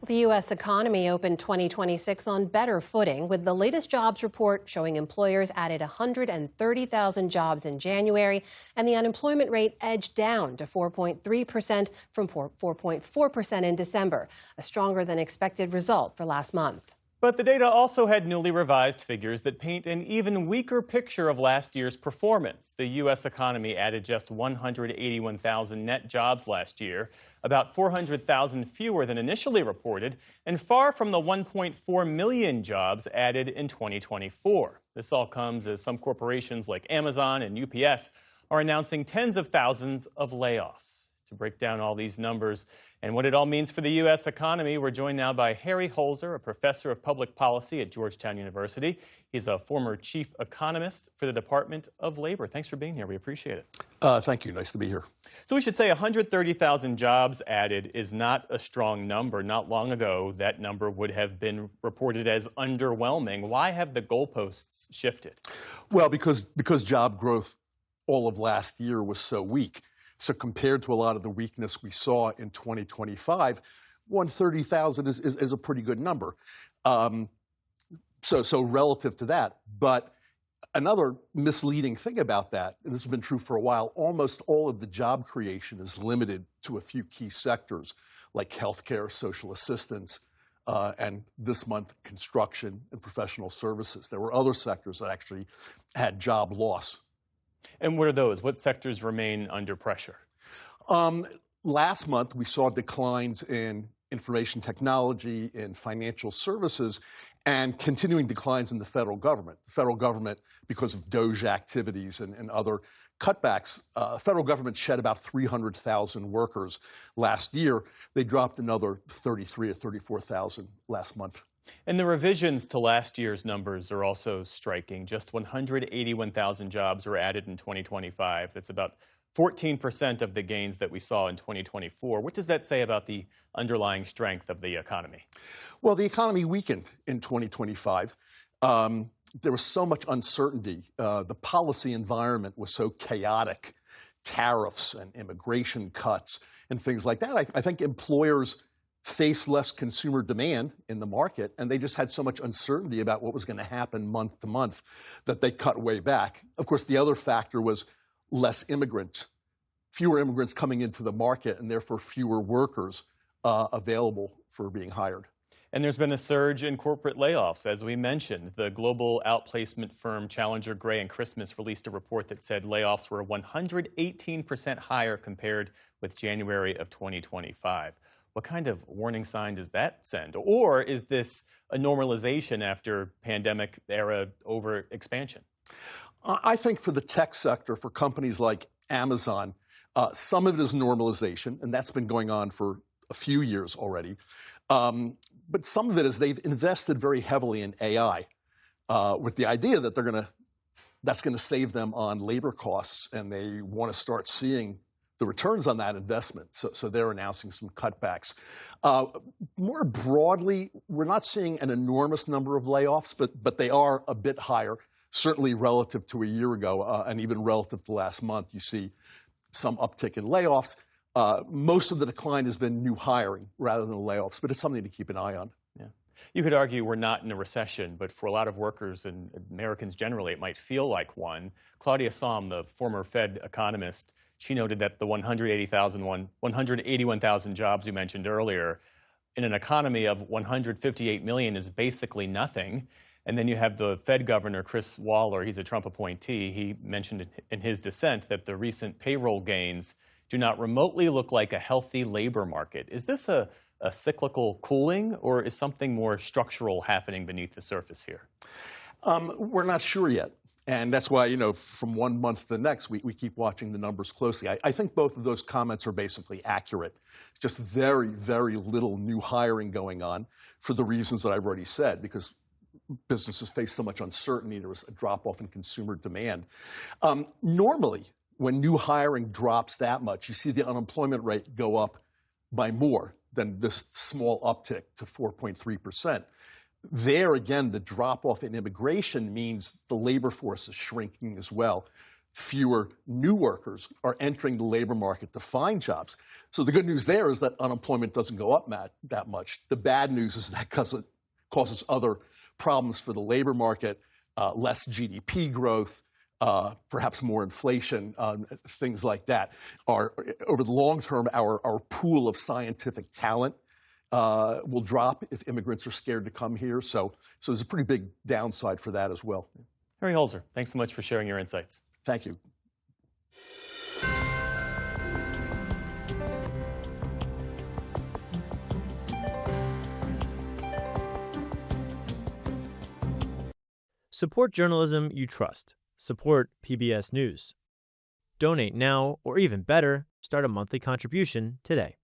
The U.S. economy opened 2026 on better footing, with the latest jobs report showing employers added 130,000 jobs in January, and the unemployment rate edged down to 4.3% from 4.4% in December, a stronger than expected result for last month. But the data also had newly revised figures that paint an even weaker picture of last year's performance. The U.S. economy added just 181,000 net jobs last year, about 400,000 fewer than initially reported, and far from the 1.4 million jobs added in 2024. This all comes as some corporations like Amazon and UPS are announcing tens of thousands of layoffs. To break down all these numbers and what it all means for the U.S. economy, we're joined now by Harry Holzer, a professor of public policy at Georgetown University. He's a former chief economist for the Department of Labor. Thanks for being here. We appreciate it. Thank you. Nice to be here. So we should say 130,000 jobs added is not a strong number. Not long ago, that number would have been reported as underwhelming. Why have the goalposts shifted? Well, because job growth all of last year was so weak. So compared to a lot of the weakness we saw in 2025, 130,000 is a pretty good number. So relative to that. But another misleading thing about that, and this has been true for a while, almost all of the job creation is limited to a few key sectors like healthcare, social assistance, and this month, construction and professional services. There were other sectors that actually had job loss. And what are those? What sectors remain under pressure? Last month, we saw declines in information technology, in financial services, and continuing declines in the federal government. The federal government, because of DOGE activities and other cutbacks, federal government shed about 300,000 workers last year. They dropped another 33 or 34,000 last month. And the revisions to last year's numbers are also striking. Just 181,000 jobs were added in 2025. That's about 14% of the gains that we saw in 2024. What does that say about the underlying strength of the economy? Well, the economy weakened in 2025. There was so much uncertainty. The policy environment was so chaotic. Tariffs and immigration cuts and things like that. I think employers faced less consumer demand in the market, and they just had so much uncertainty about what was going to happen month to month that they cut way back. Of course, the other factor was less immigrants, fewer immigrants coming into the market, and therefore fewer workers available for being hired. And there's been a surge in corporate layoffs, as we mentioned. The global outplacement firm Challenger, Gray & Christmas released a report that said layoffs were 118% higher compared with January of 2025. What kind of warning sign does that send? Or is this a normalization after pandemic-era overexpansion? I think for the tech sector, for companies like Amazon, some of it is normalization, and that's been going on for a few years already. But some of it is they've invested very heavily in AI with the idea that that's going to save them on labor costs, and they want to start seeing the returns on that investment. So they're announcing some cutbacks. More broadly, we're not seeing an enormous number of layoffs, but they are a bit higher, certainly relative to a year ago, and even relative to last month. You see some uptick in layoffs. Most of the decline has been new hiring rather than layoffs, but it's something to keep an eye on. Yeah. You could argue we're not in a recession, but for a lot of workers and Americans generally, it might feel like one. Claudia Sahm, the former Fed economist, she noted that the 181,000 jobs you mentioned earlier in an economy of 158 million is basically nothing. And then you have the Fed governor, Chris Waller, he's a Trump appointee. He mentioned in his dissent that the recent payroll gains do not remotely look like a healthy labor market. Is this a cyclical cooling, or is something more structural happening beneath the surface here? We're not sure yet. And that's why, from one month to the next, we keep watching the numbers closely. I think both of those comments are basically accurate. It's just very, very little new hiring going on for the reasons that I've already said, because businesses face so much uncertainty. There was a drop-off in consumer demand. Normally, when new hiring drops that much, you see the unemployment rate go up by more than this small uptick to 4.3%. There, again, the drop-off in immigration means the labor force is shrinking as well. fewer new workers are entering the labor market to find jobs. So the good news there is that unemployment doesn't go up that much. The bad news is that causes other problems for the labor market, less GDP growth, perhaps more inflation, things like that. Over the long term, our pool of scientific talent will drop if immigrants are scared to come here. So there's a pretty big downside for that as well. Harry Holzer, thanks so much for sharing your insights. Thank you. Support journalism you trust. Support PBS News. Donate now, or even better, start a monthly contribution today.